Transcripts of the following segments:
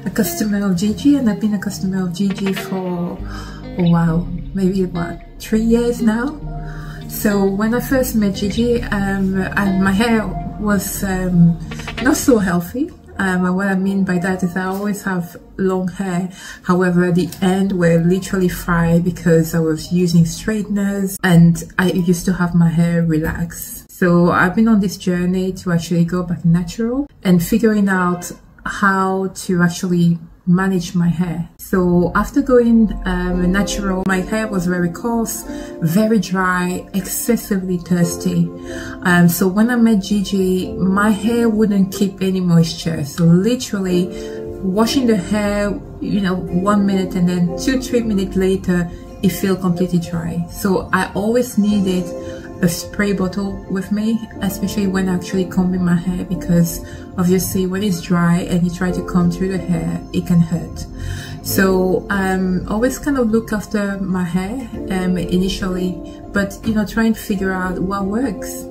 a customer of Gigi, and I've been a customer of Gigi for a while, maybe about 3 years now. So when I first met Gigi, and my hair was not so healthy. And what I mean by that is I always have long hair. However, at the end were literally fried because I was using straighteners and I used to have my hair relaxed. So I've been on this journey to actually go back natural and figuring out how to actually manage my hair. So after going natural, my hair was very coarse, very dry, excessively thirsty. So when I met Gigi, my hair wouldn't keep any moisture. So literally washing the hair, you know, 1 minute and then 2-3 minutes later, it felt completely dry. So I always needed a spray bottle with me, especially when actually combing my hair, because obviously when it's dry and you try to comb through the hair, it can hurt. So always kind of look after my hair initially, but you know, trying to figure out what works.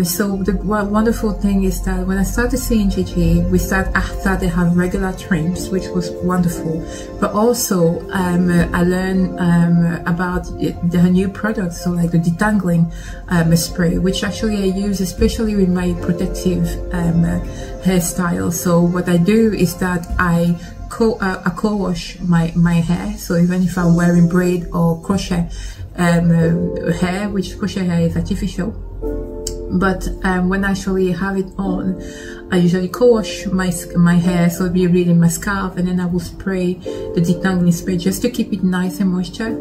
So the wonderful thing is that when I started seeing Gigi, I started have regular trims, which was wonderful. But also I learned about her new products, so like the detangling spray, which actually I use especially with my protective hairstyle. So what I do is that I co-wash my hair. So even if I'm wearing braid or crochet hair, which crochet hair is artificial, but when I actually have it on, I usually co-wash my hair, so it'll be really my scalp, and then I will spray the detangling spray just to keep it nice and moisture.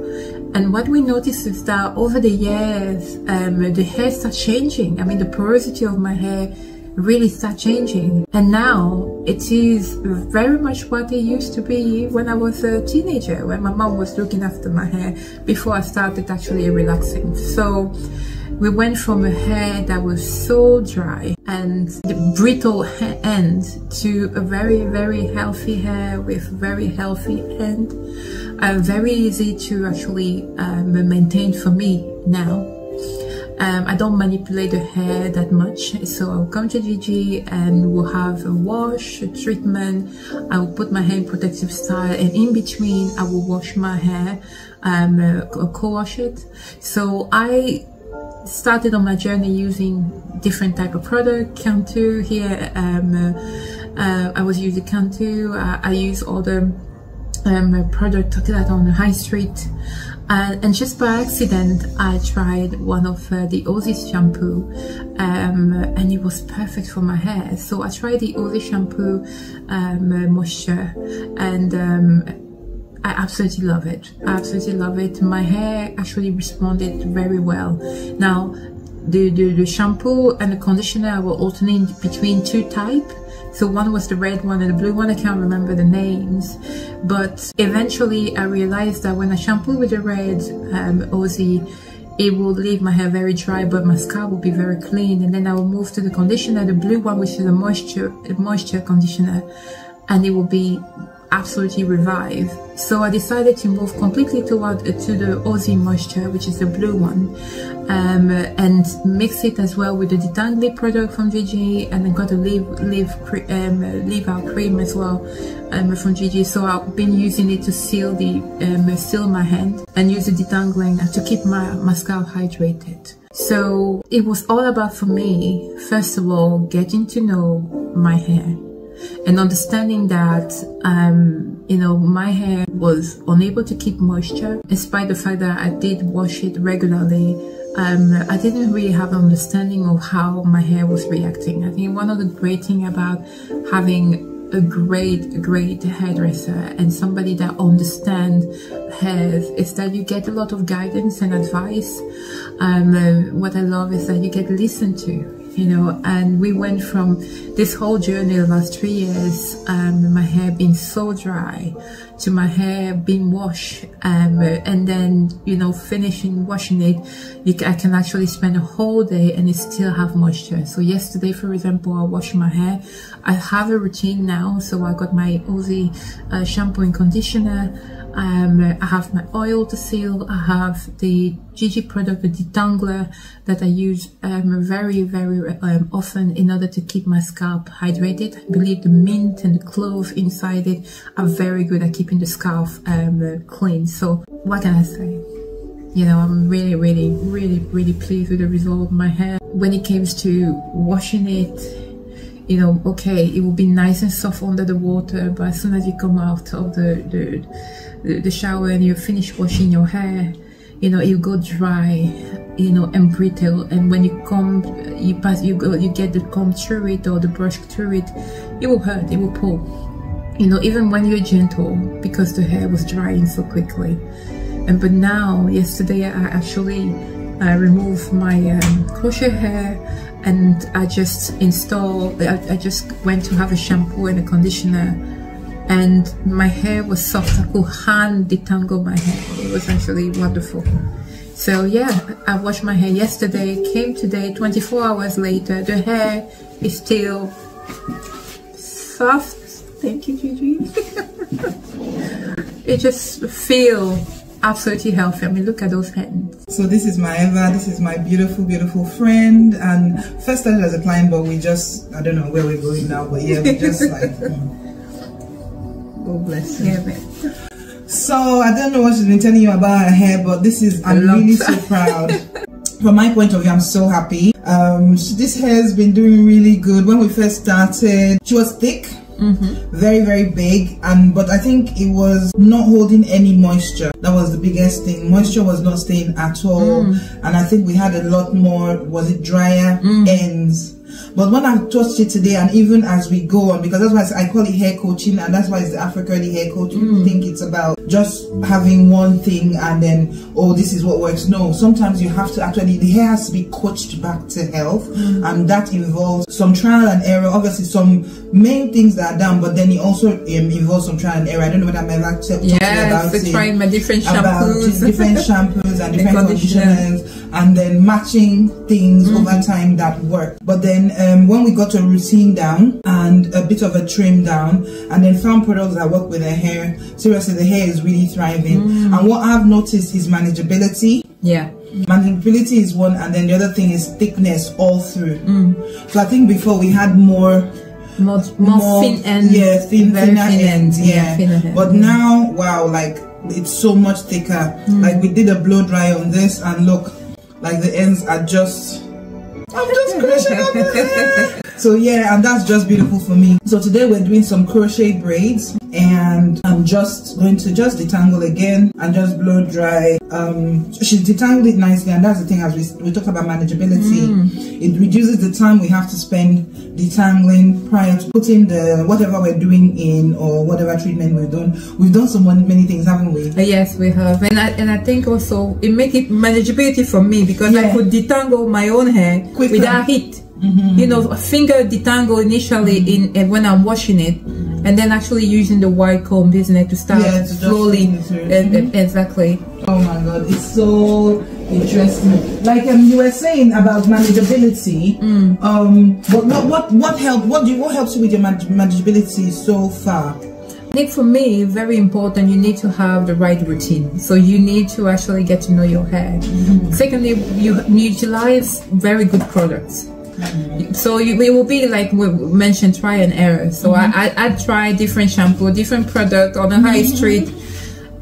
And what we notice is that over the years, the hair starts changing. I mean, the porosity of my hair really start changing, and now it is very much what it used to be when I was a teenager, when my mom was looking after my hair before I started actually relaxing. So we went from a hair that was so dry and the brittle end to a very, very healthy hair with very healthy end. Very easy to actually maintain for me now. I don't manipulate the hair that much, so I'll come to Gigi and we'll have a wash, a treatment. I will put my hair in protective style, and in between I will wash my hair, co-wash it. So I started on my journey using different type of product. Cantu here, I was using Cantu. I use other product that on the high street, and just by accident I tried one of the Aussie shampoo, and it was perfect for my hair. So I tried the Aussie shampoo moisture, and I absolutely love it. I absolutely love it. My hair actually responded very well. Now the shampoo and the conditioner, I will alternate between two types. So one was the red one and the blue one. I can't remember the names, but eventually I realized that when I shampoo with the red Aussie, it will leave my hair very dry, but my scalp will be very clean. And then I will move to the conditioner, the blue one, which is a moisture conditioner, and it will be absolutely revived. So I decided to move completely to the Aussie moisture, which is the blue one, and mix it as well with the detangling product from Gigi, and then got a leave out cream as well from Gigi. So I've been using it to seal my hand, and use the detangling to keep my scalp hydrated. So it was all about, for me, first of all, getting to know my hair and understanding that you know, my hair was unable to keep moisture despite the fact that I did wash it regularly. I didn't really have an understanding of how my hair was reacting. I think one of the great things about having a great hairdresser and somebody that understands hairs is that you get a lot of guidance and advice. What I love is that you get listened to, you know. And we went from this whole journey the last 3 years, my hair being so dry, to my hair being washed, and then, you know, finishing washing it, I can actually spend a whole day and it still have moisture. So yesterday, for example, I washed my hair. I have a routine now, so I got my Aussie shampoo and conditioner. I have my oil to seal. I have the Gigi product, the detangler, that I use very often in order to keep my scalp hydrated. I believe the mint and the clove inside it are very good at keeping the scalp clean. So what can I say? You know, I'm really pleased with the result of my hair. When it comes to washing it, you know, okay, it will be nice and soft under the water, but as soon as you come out of the shower and you finish washing your hair, you know, you go dry, you know, and brittle. And when you comb, you get the comb through it or the brush through it, it will hurt, it will pull. You know, even when you're gentle, because the hair was drying so quickly. But now, yesterday, I actually removed my crochet hair, and I just went to have a shampoo and a conditioner, and my hair was soft. I could hand detangle my hair. It was actually wonderful. So yeah, I washed my hair yesterday, came today, 24 hours later, the hair is still soft. Thank you, Gigi. It just feels absolutely healthy. I mean, look at those hands. So this is my Eva, this is my beautiful friend, and first started as a client, but we just, I don't know where we're going now, but yeah, we just like God bless you. Yeah, so I don't know what she's been telling you about her hair, but this is, I'm really so proud. From my point of view, I'm so happy. This hair has been doing really good. When we first started, she was thick. Very big, but I think it was not holding any moisture. That was the biggest thing. Moisture was not staying at all, and I think we had a lot more, was it drier ends. But when I touched it today, and even as we go on, because that's why I call it hair coaching, and that's why it's the Afro curly hair coaching. People think it's about just having one thing and then, oh, this is what works. No, sometimes you have to actually, the hair has to be coached back to health, and that involves some trial and error. Obviously, some main things that are done, but then it also involves some trial and error. I don't know what I'm about to talk to you about. Yes, trying my different shampoos, different shampoos and different conditioners, and then matching things over time that work. But then when we got a routine down and a bit of a trim down, and then found products that work with the hair, seriously, the hair is really thriving. And what I've noticed is manageability. Yeah, manageability is one, and then the other thing is thickness all through. So I think before we had more thin ends, thinner ends, but now, wow, like it's so much thicker. Like we did a blow dry on this, and look, like the ends are just, I'm just crushing up the hair. So yeah, and that's just beautiful for me. So today we're doing some crochet braids, and I'm just going to just detangle again and just blow dry. She's detangled it nicely, and that's the thing, as we talked about manageability. It reduces the time we have to spend detangling prior to putting the whatever we're doing in, or whatever treatment we've done. We've done so many things, haven't we? Yes, we have. And I think also it makes it manageability for me, because I could detangle my own hair quicker, without heat. You know, a finger detangle initially in when I'm washing it, and then actually using the wide comb, isn't it, to start slowly. Exactly. Oh my God, it's so interesting. Like you were saying about manageability. What helps you with your manageability so far? I think for me, very important, you need to have the right routine. So you need to actually get to know your hair. Secondly, you utilize very good products. So it will be like we mentioned, try and error. So I try different shampoo, different product on the high street,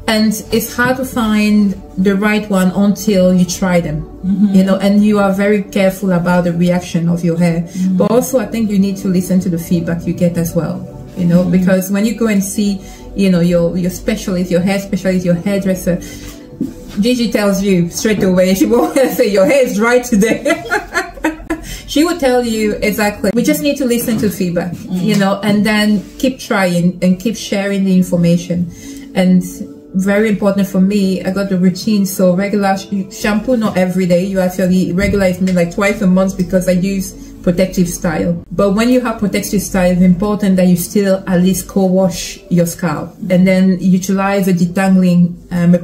and it's hard to find the right one until you try them. You know, and you are very careful about the reaction of your hair. But also, I think you need to listen to the feedback you get as well. You know, because when you go and see, you know, your specialist, your hair specialist, your hairdresser, Gigi tells you straight away, she won't say your hair is dry today. She will tell you exactly. We just need to listen to feedback, you know, and then keep trying and keep sharing the information. And very important for me, I got the routine. So regular shampoo, not every day. You actually regular is me like twice a month, because I use protective style. But when you have protective style, it's important that you still at least co-wash your scalp, and then utilize a detangling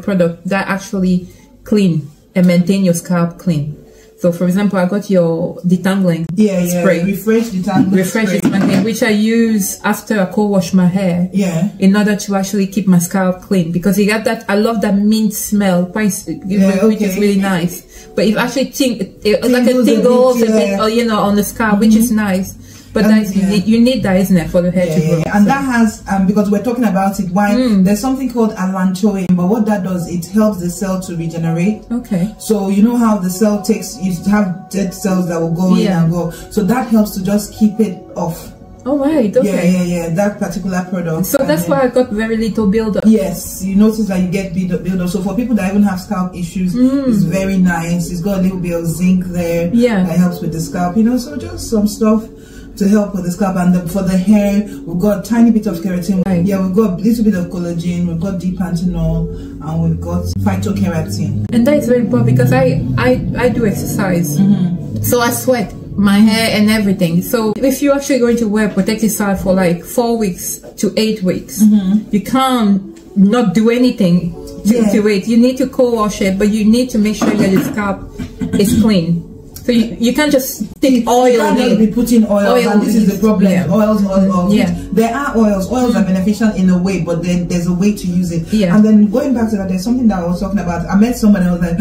product that actually clean and maintain your scalp clean. So, for example, I got your detangling spray. Refresh detangling Refresh detangling, which I use after I co-wash my hair. Yeah. In order to actually keep my scalp clean, because you got that. I love that mint smell, which is really nice. But if actually like a tingles a bit, or you know, on the scalp, which is nice. But you need that, isn't it, for the hair to grow? And that has, because we're talking about it, why there's something called allantoin, but what that does, it helps the cell to regenerate. Okay. So you know how the cell you have dead cells that will go in and go. So that helps to just keep it off. Oh, right. Okay. Yeah. That particular product. So that's why I got very little buildup. Yes, you notice that you get buildup. So for people that even have scalp issues, it's very nice. It's got a little bit of zinc there. Yeah. That helps with the scalp, you know. So just some stuff to help with the scalp. And for the hair, we've got a tiny bit of keratin. Right. Yeah, we've got a little bit of collagen, we've got deep panthenol, and we've got phytokeratin. And that is very important, because I do exercise. So I sweat my hair and everything. So if you're actually going to wear protective style for like 4 weeks to 8 weeks, you can't not do anything to it. You need to co-wash it, but you need to make sure that the scalp is clean. So you can't just stick oil in. You can't just be putting oil, and this is the problem. Oils. There are oils. Oils are beneficial in a way, but then there's a way to use it. And then going back to that, there's something that I was talking about. I met somebody and I was like,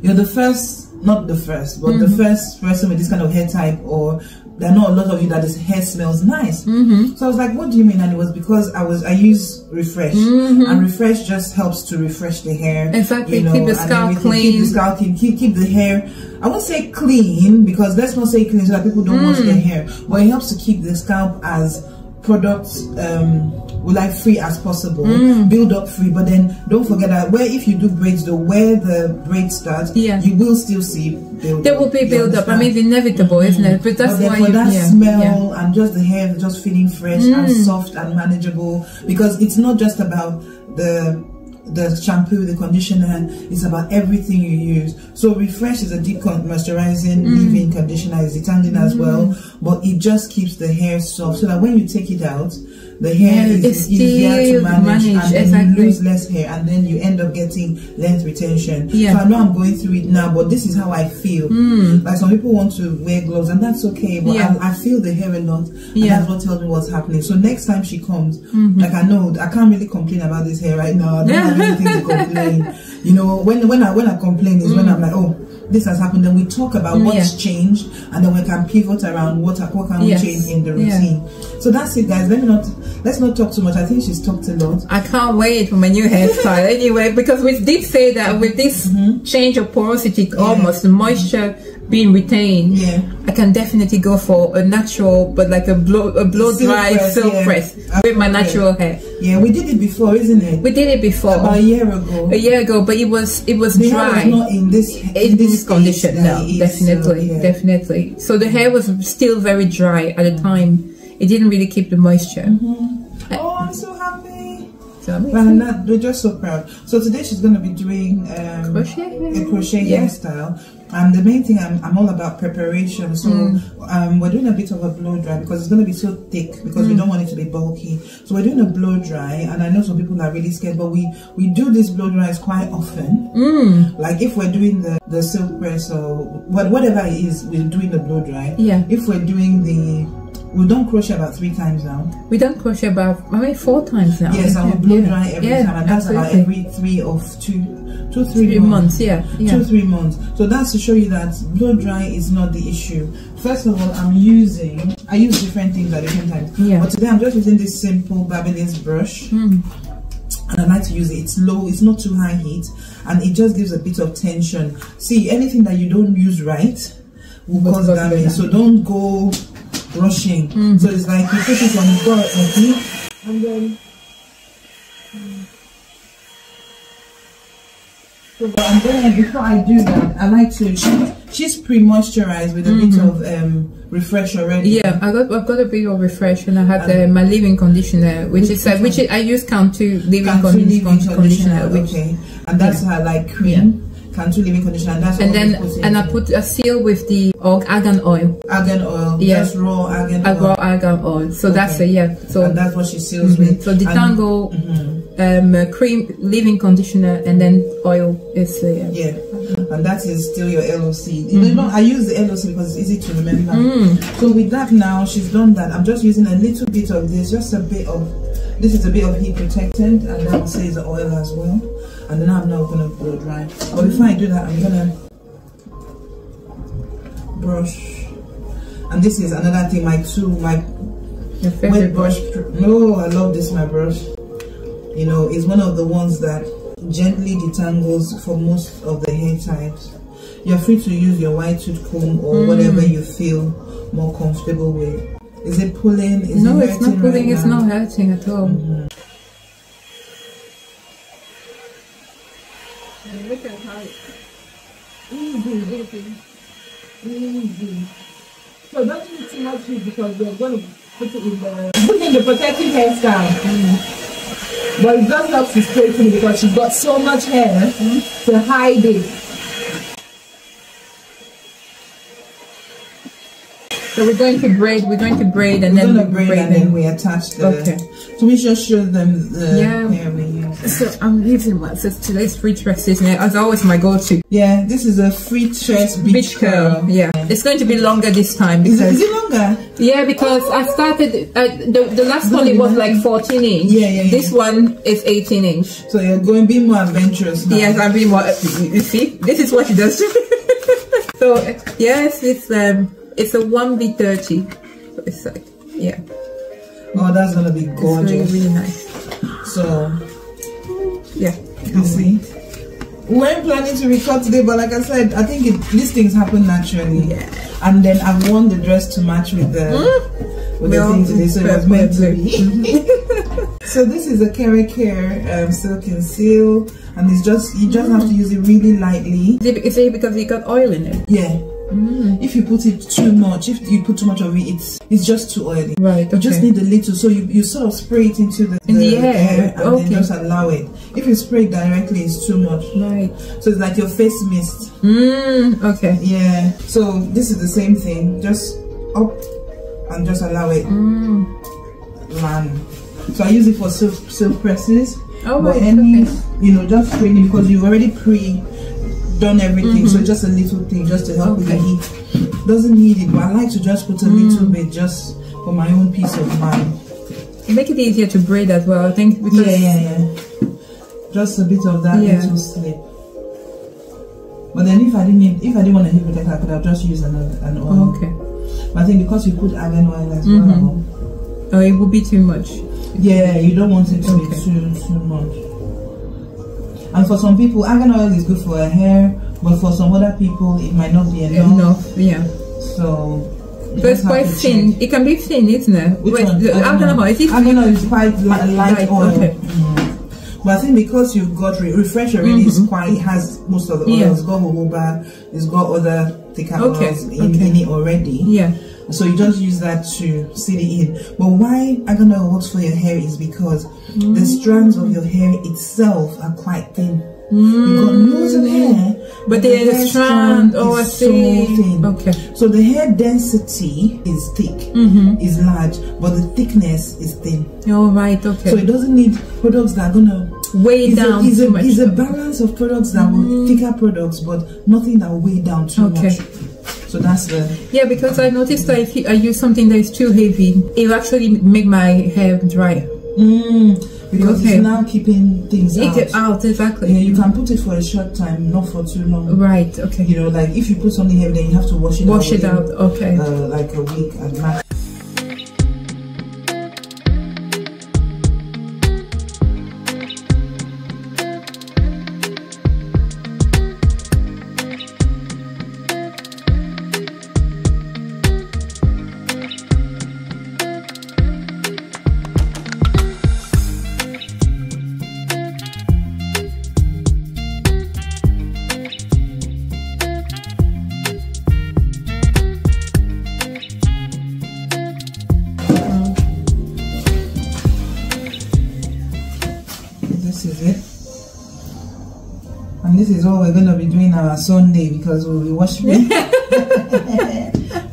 you're the first, not the first, but the first person with this kind of hair type, or there are not a lot of you that this hair smells nice. So I was like, what do you mean? And it was because I use Refresh, and Refresh just helps to refresh the hair. Exactly, you know, keep the scalp clean. Keep the scalp clean, keep the hair, I won't say clean, because let's not say clean so that people don't wash their hair, but it helps to keep the scalp as free as possible, build up free. But then don't forget that if you do braids, though, where the braid starts, you will still see build up. There will be build up. I mean, it's inevitable, isn't it? But that's why for that smell and just the hair just feeling fresh and soft and manageable, because it's not just about the shampoo, the conditioner, it's about everything you use. So Refresh is a deep moisturizing leave-in conditioner, is detangling as well, but it just keeps the hair soft, so that when you take it out, the hair is easier to manage, and then you lose less hair, and then you end up getting length retention. So I know I'm going through it now, but this is how I feel. Like some people want to wear gloves, and that's okay, but I feel the hair a lot, and that's what tells me what's happening. So next time she comes, like I know I can't really complain about this hair right now. I don't have anything to complain. You know, when I complain is when I'm like, oh, this has happened. Then we talk about what's changed, and then we can pivot around what can we change in the routine. So that's it, guys. Let's not talk too much. I think she's talked a lot. I can't wait for my new hairstyle anyway, because we did say that with this change of porosity, almost the moisture being retained, I can definitely go for a natural, but like a blow dry silk press with my natural hair. Yeah, we did it before, isn't it? We did it before about a year ago. A year ago, but it was dry. The hair was not in this condition. No, definitely. So the hair was still very dry at the time. It didn't really keep the moisture. Oh, I'm so happy. We're just so proud. So today she's going to be doing a crochet hairstyle. And the main thing, I'm all about preparation. So we're doing a bit of a blow dry, because it's going to be so thick, because we don't want it to be bulky. So we're doing a blow dry, and I know some people are really scared, but we do this blow dries quite often. Like if we're doing the silk press or whatever it is, we're doing the blow dry. If we're doing we've done crochet about 3 times now. We done crochet about 4 times now. Yes, I will blow dry every time, and that's about every 3 months. 2-3 months. So that's to show you that blow dry is not the issue. First of all, I use different things at different times. But today I'm just using this simple Babyliss brush. And I like to use it. It's low, it's not too high heat, and it just gives a bit of tension. See, anything that you don't use right will cause damage. So don't go rushing. So it's like you put it on the board and then before I do that, I like to she's pre-moisturized with a bit of Refresh already. I've got a bit of Refresh, and I have my leave-in conditioner, which I use Cantu leave-in conditioner, and that's her like cream. Cantu leave-in conditioner, and I put a seal with the argan oil. Argan oil, just raw argan oil. Raw argan oil. So that's and that's what she seals with. So detangle, cream, leave-in conditioner, and then oil is and that is still your LOC. You know, I use the LOC because it's easy to remember. So with that now, she's done that. I'm just using a little bit of this, just a bit of, this is a bit of heat protectant, and that will say the oil as well. And then I'm not gonna blow dry. But before I do that, I'm gonna brush. And this is another thing, my wet brush. No, I love this, my brush. You know, it's one of the ones that gently detangles for most of the hair types. You're free to use your white tooth comb or whatever you feel more comfortable with. Is it pulling? No, it's not pulling, it's not hurting at all. Look at how easy. So don't use too much heat because we're going to put it in the protective hairstyle. But it does help to straighten it because she's got so much hair to hide it. So we're going to braid and then we attach the. Okay. So we just show them the hair we use. So I'm using what says today's free tress, isn't it? As always, my go-to. Yeah, this is a free tress beach curl. Yeah, it's going to be longer this time. Because, is it longer? Yeah, because I started the last one. It was like 14 inch. Yeah. This one is 18 inch. So you're going to be more adventurous now. Yes, I'm being more. You see, this is what she does. So yes, it's a 1v30. So it's like Oh, that's gonna be gorgeous. It's really nice. So yeah, you see, we weren't planning to record today, but like I said, I think these things happen naturally. Yeah. And then I've worn the dress to match with the thing today, so it was meant to be. So this is a Kere silk and seal, and it's just you just have to use it really lightly. Is it because it got oil in it? Yeah. If you put it too much, if you put too much of it, it's just too oily. Right. Okay. You just need a little, so you sort of spray it into the air and then just allow it. If you spray it directly, it's too much. Right. So it's like your face mist. Okay. Yeah. So this is the same thing. Just up and just allow it land. So I use it for silk presses. Oh, but you know, just spraying it because you've already done everything, so just a little thing just to help with the heat. Doesn't need it, but I like to just put a little bit just for my own peace of mind. Make it easier to braid as well, I think. Because just a bit of that little slip. But then if I didn't want a heat protector, I could have just used an oil. Okay. But I think because you put argan oil as well, oh, it will be too much. Yeah, you don't want it to be too much. And for some people, argan oil is good for hair, but for some other people, it might not be enough. So it's quite thin. It can be thin, isn't it? Argan oil is quite light oil. Okay. But I think because you've got refresh already, it has most of the oil. It's got jojoba, it's got other thicker oils in it already. Yeah. So you just use that to seal it in. But why argan oil works for your hair is because the strands of your hair itself are quite thin. You've got loads of hair, but the hair strand is so thin. Okay. So the hair density is thick, is large, but the thickness is thin. Oh, right, okay. So it doesn't need products that are gonna weigh down too much. It's a balance of products that will thicker products, but nothing that will weigh down too much. So that's the because I noticed that if I use something that is too heavy, it will actually make my hair drier. Because it's now keeping things out. Exactly. Yeah, you can put it for a short time, not for too long. Right. Okay. You know, like if you put something heavy, then you have to wash it out. Okay. Like a week at max. And this is what we're going to be doing our Sunday because we'll be washing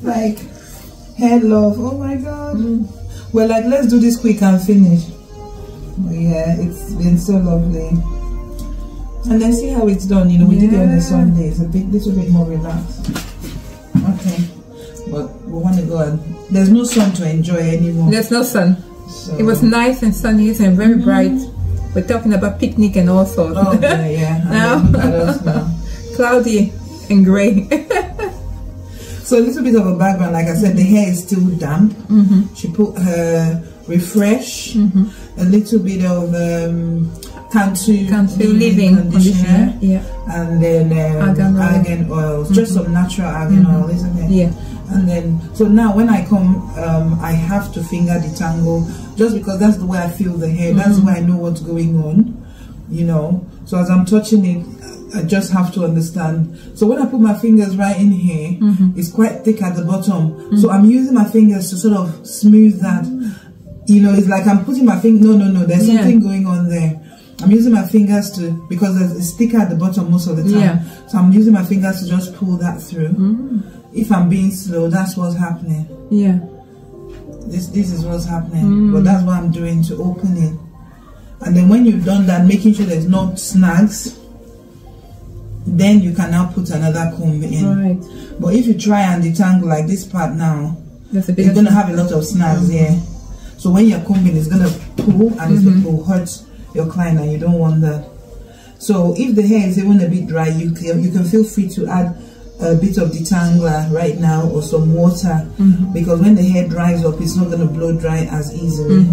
like hair love. Oh my god. We're like, let's do this quick and finish. But yeah, it's been so lovely. And then see how it's done. You know, we did it on a Sunday. It's a little bit more relaxed. Okay. But we want to go and there's no sun to enjoy anymore. There's no sun. So. It was nice and sunny and very bright. We're talking about picnic and all sorts. Oh yeah. Now, look at us now. Cloudy and grey. So a little bit of a background. Like I said, the hair is still damp. She put her refresh, a little bit of Cantu leave-in conditioner, and then argan oils, just some natural argan oil, isn't it? Yeah. And then, so now when I come, I have to finger detangle, just because that's the way I feel the hair, that's the way I know what's going on, you know. So as I'm touching it, I just have to understand. So when I put my fingers right in here, it's quite thick at the bottom. So I'm using my fingers to sort of smooth that. You know, it's like I'm putting my finger. No, there's something going on there. I'm using my fingers to, because it's thicker at the bottom most of the time. So I'm using my fingers to just pull that through. If I'm being slow, that's what's happening. Yeah. This is what's happening. But that's what I'm doing to open it. And then when you've done that, making sure there's no snags, then you can now put another comb in. Right. But if you try and detangle like this part now, you're going to have a lot of snags here. So when you're combing, it's going to pull and it will hurt your client, and you don't want that. So if the hair is even a bit dry, you can feel free to add a bit of detangler right now or some water, because when the hair dries up, it's not going to blow dry as easily.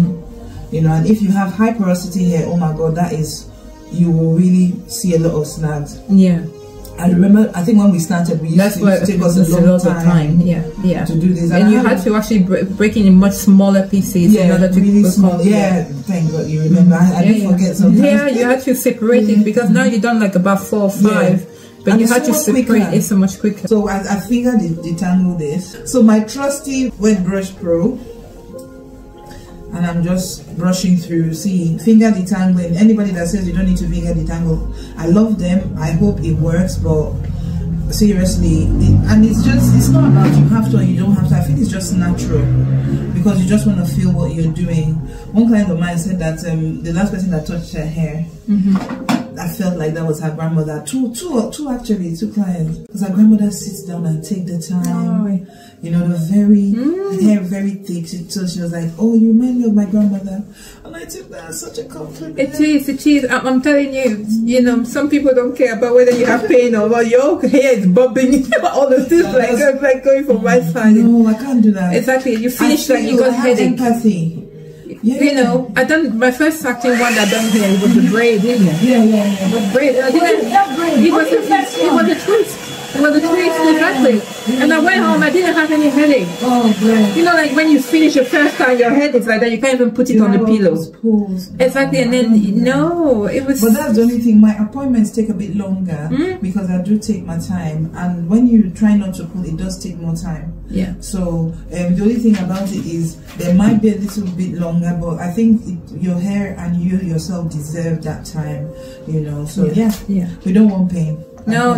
You know, and if you have high porosity hair, oh my god, that is, you will really see a lot of snags. Yeah. I remember, I think when we started, we used to take us a lot of time to do this. And you had to actually break it in much smaller pieces in order to really small. Thank God you remember. I did forget sometimes. Yeah, you had to separate it, because now you've done like about 4 or 5. But you had to separate it so much quicker. So I figured detangle this. So my trusty wet brush pro, and I'm just brushing through. See, finger detangling. Anybody that says you don't need to finger detangle, I love them. I hope it works, but seriously, and it's not about you have to or you don't have to. I think it's just natural, because you just want to feel what you're doing. One client of mine said that the last person that touched her hair, I felt like that was her grandmother. Two clients, because her grandmother sits down and take the time. You know, the hair very thick. So she was like, "Oh, you remind me of my grandmother," and I took that as such a compliment. It is. I'm telling you, you know, some people don't care about whether you have pain or what. Your hair is bobbing, all of this, like going from right side. No, I can't do that. Exactly. You finish like you got headache. Empathy. You know, I done my first acting one I done here. It was the braid, didn't it? Yeah. But braid. It was a twist. It was a twist, exactly. And I went home, I didn't have any headache. Oh, great. You know, like when you finish your first time, your head is like that, you can't even put it on the pillow. Exactly, and then, no, it was... But that's the only thing, my appointments take a bit longer, because I do take my time. And when you try not to pull, it does take more time. Yeah. So, the only thing about it is, there might be a little bit longer, but I think your hair and you yourself deserve that time, you know. So, yeah. We don't want pain. No.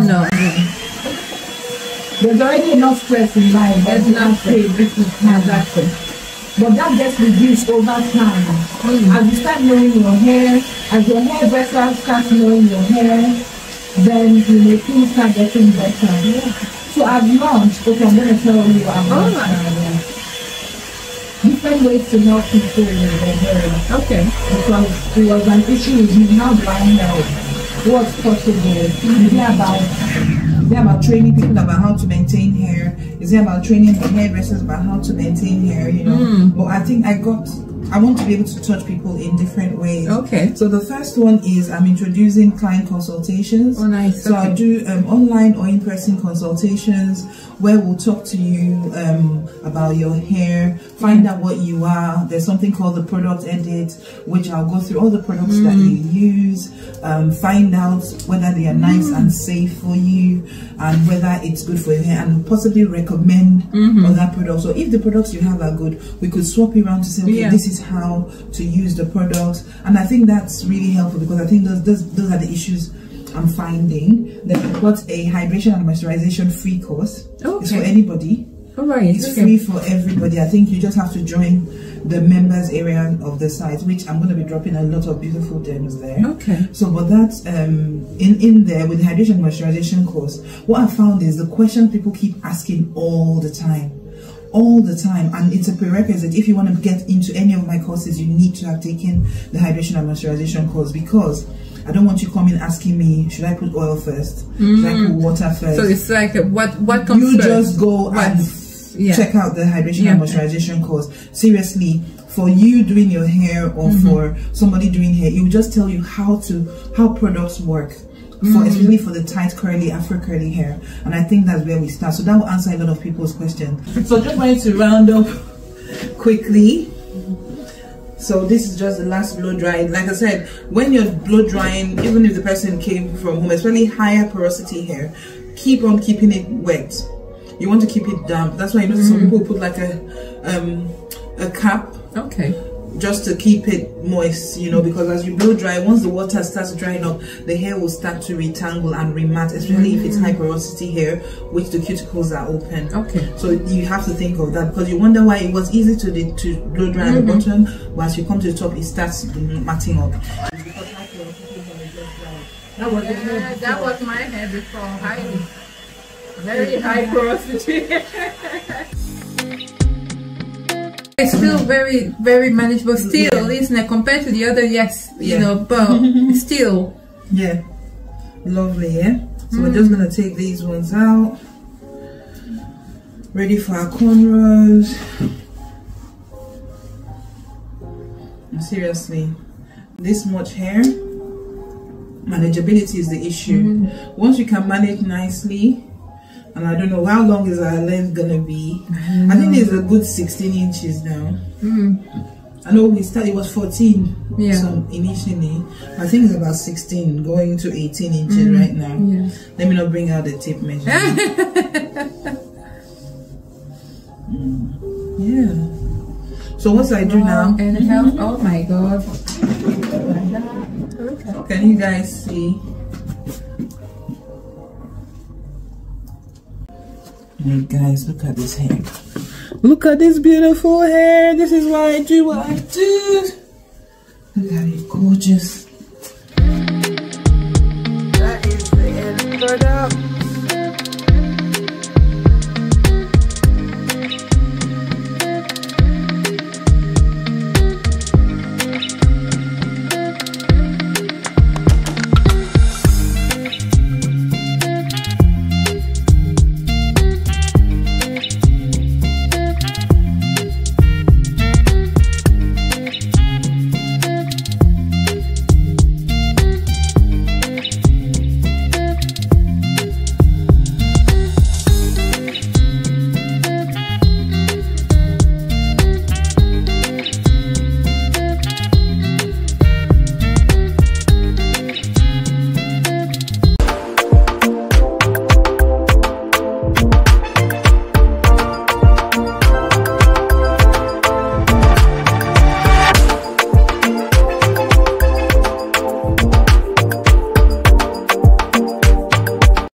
There's already enough stress in life. There's enough pain. Exactly. But that gets reduced over time. As you start knowing your hair, as your hairdresser starts knowing your hair, then things start getting better. So I've launched, okay, I'm going to tell you about different ways to help people with their hair. Okay. Because it was an issue with me. How do I help? What's possible? Is it about training people about how to maintain hair? Is it about training the hairdressers about how to maintain hair? You know, but I think I want to be able to touch people in different ways. Okay. So the first one is I'm introducing client consultations. Oh, nice. So I'll do online or in-person consultations where we'll talk to you about your hair, find out what you are. There's something called the product edit, which I'll go through all the products that you use, find out whether they are nice and safe for you, and whether it's good for your hair, and possibly recommend other products. So if the products you have are good, we could swap it around to say, okay, this is how to use the products. And I think that's really helpful, because I think those are the issues I'm finding. Then I've got a hydration and moisturization free course. Okay. It's for anybody. All right. It's free for everybody. I think you just have to join the members area of the site, which I'm going to be dropping a lot of beautiful gems there. Okay. So, but that's in there with the hydration moisturization course. What I found is the question people keep asking all the time, and it's a prerequisite. If you want to get into any of my courses, you need to have taken the hydration and moisturization course, because I don't want you coming asking me, should I put oil first? Should I put water first? So it's like what comes you first? Just go and check out the hydration and moisturization course. Seriously, for you doing your hair or for somebody doing hair, it will just tell you how products work. Especially for the tight curly Afro curly hair, and I think that's where we start. So that will answer a lot of people's questions. So just wanted to round up quickly. So this is just the last blow dry. Like I said, when you're blow drying, even if the person came from home, especially higher porosity hair, keep on keeping it wet. You want to keep it damp. That's why you know some people put like a cap. Okay. Just to keep it moist, you know, because as you blow dry, once the water starts drying up, the hair will start to retangle and remat, especially if it's high porosity hair, which the cuticles are open. Okay. So you have to think of that, because you wonder why it was easy to blow dry at the bottom, but as you come to the top, it starts matting up. Because high porosity hair is just dry. That was my hair before. Very high porosity. It's still very, very manageable still, isn't it? Compared to the other, you know, but still. Yeah. Lovely, yeah? So we're just going to take these ones out. Ready for our cornrows. Seriously, this much hair, manageability is the issue. Once you can manage nicely, and I don't know how long is our length gonna be. I think it's a good 16 inches now. I know we started, it was 14 so initially. I think it's about 16 going to 18 inches right now. Let me not bring out the tape measure. So what I do now, and help. Oh my god, can you guys see? Hey guys, look at this hair. Look at this beautiful hair. This is why I do what I do. Look at it, gorgeous.